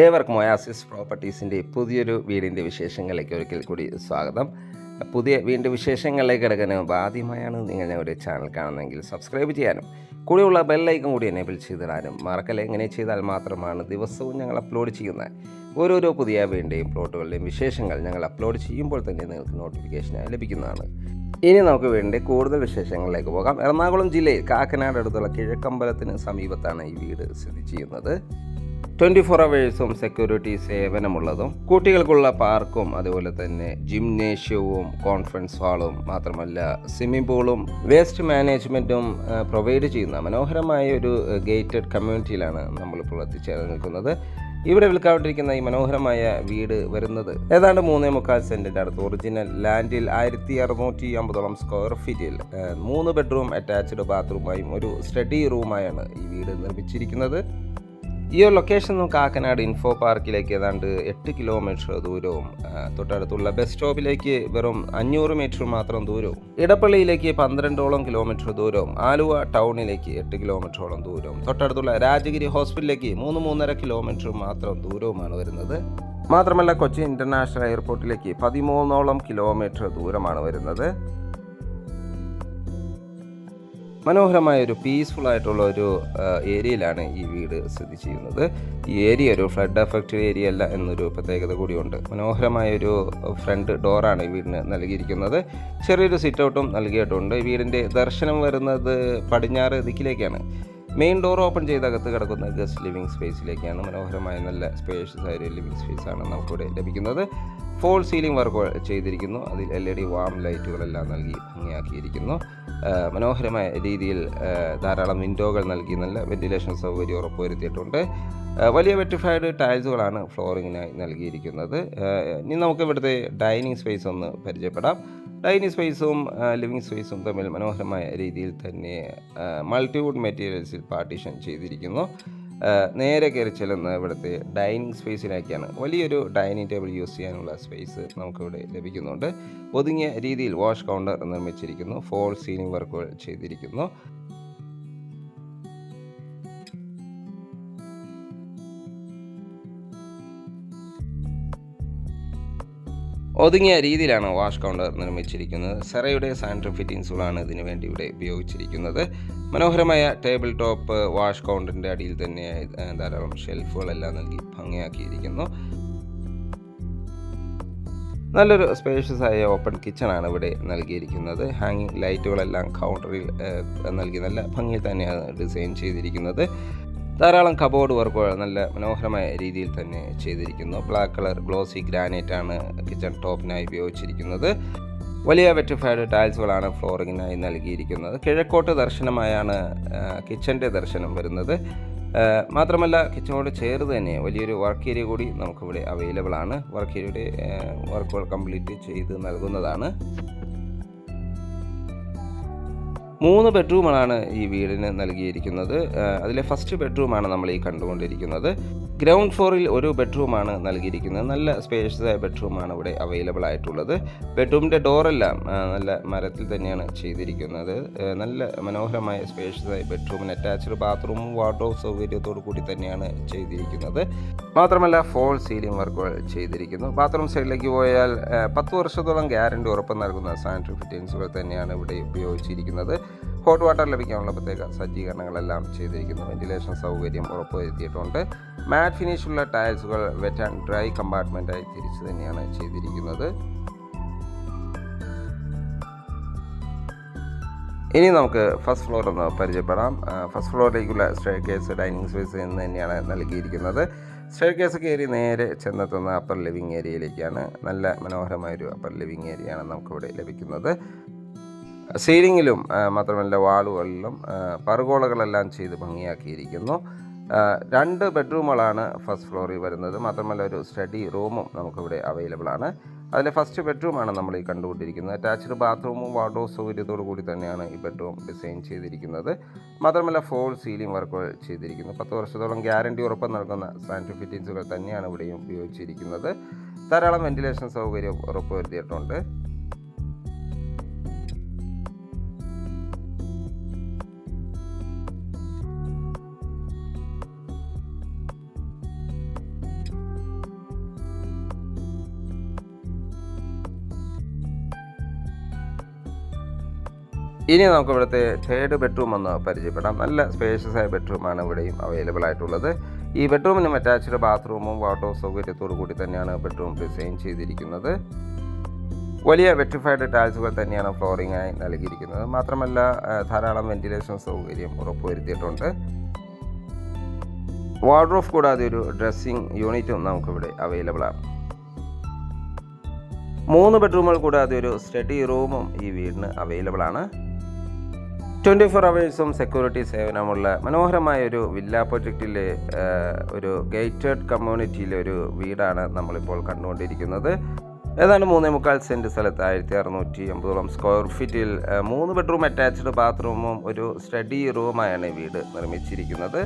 ഏവർക്കും ഒയാസിസ് പ്രോപ്പർട്ടീസിൻ്റെ പുതിയൊരു വീടിൻ്റെ വിശേഷങ്ങളിലേക്ക് ഒരിക്കൽ കൂടി സ്വാഗതം. പുതിയ വീടിൻ്റെ വിശേഷങ്ങളിലേക്ക് കിടക്കുന്നതിന് ആദ്യമായാണ് നിങ്ങൾ ഞങ്ങളുടെ ചാനൽ കാണുന്നതെങ്കിൽ സബ്സ്ക്രൈബ് ചെയ്യാനും കൂടെയുള്ള ബെല്ലൈക്കൺ കൂടി എനേബിൾ ചെയ്തിടാനും മറക്കല്ല. എങ്ങനെ ചെയ്താൽ മാത്രമാണ് ദിവസവും ഞങ്ങൾ അപ്ലോഡ് ചെയ്യുന്ന ഓരോരോ പുതിയ വീടിൻ്റെയും പ്ലോട്ടുകളുടെയും വിശേഷങ്ങൾ ഞങ്ങൾ അപ്ലോഡ് ചെയ്യുമ്പോൾ തന്നെ നിങ്ങൾക്ക് നോട്ടിഫിക്കേഷനായി ലഭിക്കുന്നതാണ്. ഇനി നമുക്ക് വേണ്ടി കൂടുതൽ വിശേഷങ്ങളിലേക്ക് പോകാം. എറണാകുളം ജില്ലയിൽ കാക്കനാട് അടുത്തുള്ള കിഴക്കമ്പലത്തിന് സമീപത്താണ് ഈ വീട് സ്ഥിതി ചെയ്യുന്നത്. 24 അവേഴ്സും സെക്യൂരിറ്റി സേവനമുള്ളതും കുട്ടികൾക്കുള്ള പാർക്കും അതുപോലെ തന്നെ ജിംനേഷ്യവും കോൺഫറൻസ് ഹാളും മാത്രമല്ല സ്വിമ്മിംഗ് പൂളും വേസ്റ്റ് മാനേജ്മെൻറ്റും പ്രൊവൈഡ് ചെയ്യുന്ന മനോഹരമായ ഒരു ഗേറ്റഡ് കമ്മ്യൂണിറ്റിയിലാണ് നമ്മളിപ്പോൾ എത്തിച്ചേർന്ന് നിൽക്കുന്നത്. ഇവിടെ വിൽക്കാണ്ടിരിക്കുന്ന ഈ മനോഹരമായ വീട് വരുന്നത് ഏതാണ്ട് 3.25 സെൻറ്റിൻ്റെ അടുത്ത് ഒറിജിനൽ ലാൻഡിൽ 1650 സ്ക്വയർ ഫീറ്റിൽ 3 ബെഡ്റൂം അറ്റാച്ച്ഡ് ബാത്റൂമായും ഒരു സ്റ്റഡി റൂമായാണ് ഈ വീട് നിർമ്മിച്ചിരിക്കുന്നത്. ഈ ഒരു ലൊക്കേഷൻ കാക്കനാട് ഇൻഫോ പാർക്കിലേക്ക് ഏതാണ്ട് 8 കിലോമീറ്റർ ദൂരവും തൊട്ടടുത്തുള്ള ബസ് സ്റ്റോപ്പിലേക്ക് വെറും 500 മീറ്റർ മാത്രം ദൂരവും ഇടപ്പള്ളിയിലേക്ക് 12 കിലോമീറ്റർ ദൂരവും ആലുവ ടൗണിലേക്ക് 8 കിലോമീറ്ററോളം ദൂരവും തൊട്ടടുത്തുള്ള രാജഗിരി ഹോസ്പിറ്റലിലേക്ക് 3-3.5 കിലോമീറ്റർ മാത്രം ദൂരവുമാണ് വരുന്നത്. മാത്രമല്ല കൊച്ചി ഇൻ്റർനാഷണൽ എയർപോർട്ടിലേക്ക് 13 കിലോമീറ്റർ ദൂരമാണ് വരുന്നത്. മനോഹരമായ ഒരു പീസ്ഫുൾ ആയിട്ടുള്ള ഒരു ഏരിയയിലാണ് ഈ വീട് സ്ഥിതി ചെയ്യുന്നത്. ഈ ഏരിയ ഒരു ഫ്ലഡ് എഫക്റ്റഡ് ഏരിയ അല്ല എന്നൊരു പ്രത്യേകത കൂടിയുണ്ട്. മനോഹരമായൊരു ഫ്രണ്ട് ഡോറാണ് ഈ വീടിന് നൽകിയിരിക്കുന്നത്. ചെറിയൊരു സിറ്റ് ഔട്ടും നൽകിയിട്ടുണ്ട്. ഈ വീടിൻ്റെ ദർശനം വരുന്നത് പടിഞ്ഞാറ് ദിക്കിലേക്കാണ്. മെയിൻ ഡോർ ഓപ്പൺ ചെയ്ത് അകത്ത് കിടക്കുന്ന ഗസ്റ്റ് ലിവിങ് സ്പേസിലേക്കാണ്. മനോഹരമായ നല്ല സ്പേഷ്യസ് ആയ ഒരു ലിവിങ് സ്പേസാണ് നമുക്കിവിടെ ലഭിക്കുന്നത്. ഫോൾ സീലിംഗ് വർക്ക് ചെയ്തിരിക്കുന്നു. അതിൽ LED വാം ലൈറ്റുകളെല്ലാം നൽകി ഭംഗിയാക്കിയിരിക്കുന്നു. മനോഹരമായ രീതിയിൽ ധാരാളം വിൻഡോകൾ നൽകി നല്ല വെന്റിലേഷൻ സൗകര്യം ഉറപ്പുവരുത്തിയിട്ടുണ്ട്. വലിയ വെറ്റിഫൈഡ് ടൈൽസുകളാണ് ഫ്ലോറിങ്ങിനായി നൽകിയിരിക്കുന്നത്. ഇനി നമുക്ക് ഇവിടുത്തെ ഡൈനിങ് സ്പേസ് ഒന്ന് പരിചയപ്പെടാം. ഡൈനിങ് സ്പേസും ലിവിങ് സ്പേസും തമ്മിൽ മനോഹരമായ രീതിയിൽ തന്നെ മൾട്ടിവുഡ് മെറ്റീരിയൽസിൽ പാർട്ടീഷൻ ചെയ്തിരിക്കുന്നു. നേരെ കയറി ചെല്ലുന്ന ഇവിടുത്തെ ഡൈനിങ് സ്പേസിലേക്കാണ്. വലിയൊരു ഡൈനിങ് ടേബിൾ യൂസ് ചെയ്യാനുള്ള സ്പേസ് നമുക്കിവിടെ ലഭിക്കുന്നുണ്ട്. ഒതുങ്ങിയ രീതിയിൽ വാഷ് കൗണ്ടർ നിർമ്മിച്ചിരിക്കുന്നു. ഫോൾ സീലിംഗ് വർക്കുകൾ ചെയ്തിരിക്കുന്നു. ഒതുങ്ങിയ രീതിയിലാണ് വാഷ് കൗണ്ടർ നിർമ്മിച്ചിരിക്കുന്നത്. സെറയുടെ സാനിറ്ററി ഫിറ്റിംഗ്സുകളാണ് ഇതിനു വേണ്ടി ഇവിടെ ഉപയോഗിച്ചിരിക്കുന്നത്. മനോഹരമായ ടേബിൾ ടോപ്പ് വാഷ് കൗണ്ടറിൻ്റെ അടിയിൽ തന്നെ ധാരാളം ഷെൽഫുകളെല്ലാം നൽകി ഭംഗിയാക്കിയിരിക്കുന്നു. നല്ലൊരു സ്പേഷ്യസ് ആയ ഓപ്പൺ കിച്ചണാണ് ഇവിടെ നൽകിയിരിക്കുന്നത്. ഹാങ്ങിങ് ലൈറ്റുകളെല്ലാം കൗണ്ടറിൽ നൽകി നല്ല ഭംഗിയിൽ തന്നെയാണ് ഡിസൈൻ ചെയ്തിരിക്കുന്നത്. ധാരാളം കബോർഡ് വർക്കുകൾ നല്ല മനോഹരമായ രീതിയിൽ തന്നെ ചെയ്തിരിക്കുന്നു. ബ്ലാക്ക് കളർ ഗ്ലോസി ഗ്രാനൈറ്റ് ആണ് കിച്ചൺ ടോപ്പിനായി ഉപയോഗിച്ചിരിക്കുന്നത്. വലിയ വെറ്റിഫൈഡ് ടൈൽസുകളാണ് ഫ്ലോറിങ്ങിനായി നൽകിയിരിക്കുന്നത്. കിഴക്കോട്ട് ദർശനമായാണ് കിച്ചൻ്റെ ദർശനം വരുന്നത്. മാത്രമല്ല കിച്ചണോട് ചേർന്ന് തന്നെ വലിയൊരു വർക്ക് ഏരിയ കൂടി നമുക്കിവിടെ അവൈലബിൾ ആണ്. വർക്ക് ഏരിയയുടെ വർക്കുകൾ കംപ്ലീറ്റ് ചെയ്ത് നൽകുന്നതാണ്. 3 ബെഡ്റൂമുകളാണ് ഈ വീടിന് നൽകിയിരിക്കുന്നത്. അതിലെ ഫസ്റ്റ് ബെഡ്റൂമാണ് നമ്മൾ ഈ കണ്ടുകൊണ്ടിരിക്കുന്നത്. ഗ്രൗണ്ട് ഫ്ലോറിൽ ഒരു ബെഡ്റൂമാണ് നൽകിയിരിക്കുന്നത്. നല്ല സ്പേഷ്യസ് ആയ ബെഡ്റൂമാണ് ഇവിടെ അവൈലബിൾ ആയിട്ടുള്ളത്. ബെഡ്റൂമിൻ്റെ ഡോറെല്ലാം നല്ല മരത്തിൽ തന്നെയാണ് ചെയ്തിരിക്കുന്നത്. നല്ല മനോഹരമായ സ്പേഷ്യസ് ആയ ബെഡ്റൂമിന് അറ്റാച്ച്ഡ് ബാത്റൂമും വാർഡ്രോബ് സൗകര്യത്തോടു കൂടി തന്നെയാണ് ചെയ്തിരിക്കുന്നത്. മാത്രമല്ല ഫോൾ സീലിംഗ് വർക്കുകൾ ചെയ്തിരിക്കുന്നു. ബാത്റൂം സൈഡിലേക്ക് പോയാൽ 10 വർഷത്തോളം ഗ്യാരണ്ടി ഉറപ്പ് നൽകുന്ന സാനിറ്ററി ഫിറ്റിംഗ്സുകൾ തന്നെയാണ് ഇവിടെ ഉപയോഗിച്ചിരിക്കുന്നത്. ഹോട്ട് വാട്ടർ ലഭിക്കാനുള്ള പ്രത്യേക സജ്ജീകരണങ്ങളെല്ലാം ചെയ്തിരിക്കുന്നു. വെന്റിലേഷൻ സൗകര്യം ഉറപ്പുവരുത്തിയിട്ടുണ്ട്. മാറ്റ് ഫിനിഷുള്ള ടൈൽസുകൾ വെറ്റ് ആൻഡ് ഡ്രൈ കമ്പാർട്ട്മെൻറ്റായി തിരിച്ചു തന്നെയാണ് ചെയ്തിരിക്കുന്നത്. ഇനി നമുക്ക് ഫസ്റ്റ് ഫ്ലോർ ഒന്ന് പരിചയപ്പെടാം. ഫസ്റ്റ് ഫ്ലോറിലേക്കുള്ള സ്റ്റെയർകേസ് ഡൈനിങ് സ്പേസ് എന്ന് തന്നെയാണ് നൽകിയിരിക്കുന്നത്. സ്റ്റെയർകേസ് കയറി നേരെ ചെന്നെത്തുന്ന അപ്പർ ലിവിങ് ഏരിയയിലേക്കാണ്. നല്ല മനോഹരമായൊരു അപ്പർ ലിവിങ് ഏരിയയാണ് നമുക്കിവിടെ ലഭിക്കുന്നത്. സീലിങ്ങിലും മാത്രമല്ല വാളുകളിലും പറുകോളകളെല്ലാം ചെയ്ത് ഭംഗിയാക്കിയിരിക്കുന്നു. 2 ബെഡ്റൂമുകളാണ് ഫസ്റ്റ് ഫ്ലോറിൽ വരുന്നത്. മാത്രമല്ല ഒരു സ്റ്റഡി റൂമും നമുക്കിവിടെ അവൈലബിൾ ആണ്. അതിലെ ഫസ്റ്റ് ബെഡ്റൂമാണ് നമ്മൾ ഈ കണ്ടുകൊണ്ടിരിക്കുന്നത്. അറ്റാച്ച്ഡ് ബാത്റൂമും വാർഡ്രോബ് സൗകര്യത്തോടു കൂടി തന്നെയാണ് ഈ ബെഡ്റൂം ഡിസൈൻ ചെയ്തിരിക്കുന്നത്. മാത്രമല്ല ഫോൾ സീലിംഗ് വർക്കുകൾ ചെയ്തിരിക്കുന്നു. 10 വർഷത്തോളം ഗ്യാരണ്ടി ഉറപ്പ് നൽകുന്ന സാനിറ്ററി ഫിറ്റിംഗ്സുകൾ തന്നെയാണ് ഇവിടെയും ഉപയോഗിച്ചിരിക്കുന്നത്. ധാരാളം വെന്റിലേഷൻ സൗകര്യം ഉറപ്പുവരുത്തിയിട്ടുണ്ട്. ഇനി നമുക്ക് ഇവിടുത്തെ തേർഡ് ബെഡ്റൂം ഒന്ന് പരിചയപ്പെടാം. നല്ല സ്പേഷ്യസ് ആയ ബെഡ്റൂമാണ് ഇവിടെയും അവൈലബിൾ ആയിട്ടുള്ളത്. ഈ ബെഡ്റൂമിനും അറ്റാച്ച്ഡ് ബാത്റൂമും വാർഡ്രോബ് സൗകര്യത്തോടു കൂടി തന്നെയാണ് ബെഡ്റൂം ഡിസൈൻ ചെയ്തിരിക്കുന്നത്. വലിയ വെറ്റിഫൈഡ് ടൈൽസുകൾ തന്നെയാണ് ഫ്ലോറിങ്ങായി നൽകിയിരിക്കുന്നത്. മാത്രമല്ല ധാരാളം വെന്റിലേഷൻ സൗകര്യം ഉറപ്പുവരുത്തിയിട്ടുണ്ട്. വാർഡ്രോബ് കൂടാതെ ഒരു ഡ്രസ്സിംഗ് യൂണിറ്റും നമുക്കിവിടെ അവൈലബിൾ ആണ്. 3 ബെഡ്റൂമുകൾ കൂടാതെ ഒരു സ്റ്റഡി റൂമും ഈ വീടിന് അവൈലബിൾ ആണ്. 24 അവേഴ്സും സെക്യൂരിറ്റി സേവനമുള്ള മനോഹരമായ ഒരു വില്ല പ്രൊജക്റ്റിലെ ഒരു ഗേറ്റഡ് കമ്മ്യൂണിറ്റിയിലെ ഒരു വീടാണ് നമ്മളിപ്പോൾ കണ്ടുകൊണ്ടിരിക്കുന്നത്. ഏതാണ്ട് 3.25 സെൻറ്റ് സ്ഥലത്ത് 1680 സ്ക്വയർ ഫീറ്റിൽ 3 ബെഡ്റൂം അറ്റാച്ച്ഡ് ബാത്റൂമും ഒരു സ്റ്റഡി റൂമായാണ് ഈ വീട് നിർമ്മിച്ചിരിക്കുന്നത്.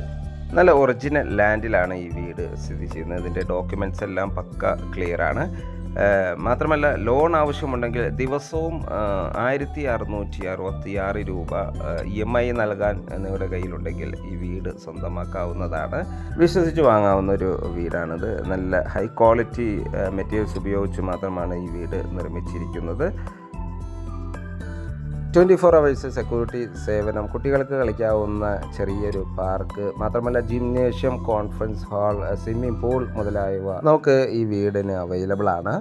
നല്ല ഒറിജിനൽ ലാൻഡിലാണ് ഈ വീട് സ്ഥിതി ചെയ്യുന്നത്. ഇതിൻ്റെ ഡോക്യുമെൻറ്റ്സ് എല്ലാം പക്ക ക്ലിയർ ആണ്. മാത്രമല്ല ലോൺ ആവശ്യമുണ്ടെങ്കിൽ ദിവസവും 1666 രൂപ EMI നൽകാൻ നിങ്ങളുടെ കയ്യിലുണ്ടെങ്കിൽ ഈ വീട് സ്വന്തമാക്കാവുന്നതാണ്. വിശ്വസിച്ച് വാങ്ങാവുന്ന ഒരു വീടാണിത്. നല്ല ഹൈ ക്വാളിറ്റി മെറ്റീരിയൽസ് ഉപയോഗിച്ച് മാത്രമാണ് ഈ വീട് നിർമ്മിച്ചിരിക്കുന്നത്. 24 അവേഴ്സ് സെക്യൂരിറ്റി സേവനം, കുട്ടികൾക്ക് കളിക്കാവുന്ന ചെറിയൊരു പാർക്ക്, മാത്രമല്ല gymnasium, conference hall, swimming pool മുതലായവ നമുക്ക് ഈ വീടിന് അവൈലബിൾ ആണ്.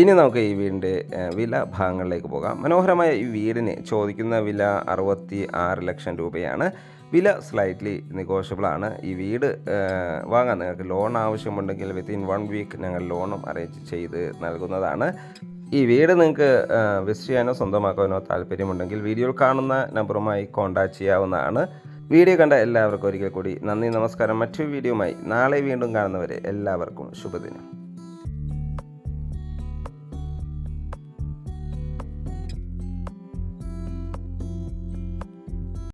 ഇനി നമുക്ക് ഈ വീടിൻ്റെ വില ഭാഗങ്ങളിലേക്ക് പോകാം. മനോഹരമായ ഈ വീടിന് ചോദിക്കുന്ന വില 66 ലക്ഷം രൂപയാണ്. വില സ്ലൈറ്റ്ലി നെഗോഷ്യബിൾ ആണ്. ഈ വീട് വാങ്ങാൻ നിങ്ങൾക്ക് ലോൺ ആവശ്യമുണ്ടെങ്കിൽ വിത്തിൻ 1 വീക്ക് ഞങ്ങൾ ലോണും അറേഞ്ച് ചെയ്ത് നൽകുന്നതാണ്. ഈ വീട് നിങ്ങൾക്ക് വിസിറ്റ് ചെയ്യാനോ സ്വന്തമാക്കാനോ താല്പര്യമുണ്ടെങ്കിൽ വീഡിയോയിൽ കാണുന്ന നമ്പറുമായി കോൺടാക്റ്റ് ചെയ്യാവുന്നതാണ്. വീഡിയോ കണ്ട എല്ലാവർക്കും ഒരിക്കൽ കൂടി നന്ദി, നമസ്കാരം. മറ്റൊരു വീഡിയോയുമായി നാളെ വീണ്ടും കാണുന്നവരെ എല്ലാവർക്കും ശുഭദിനം.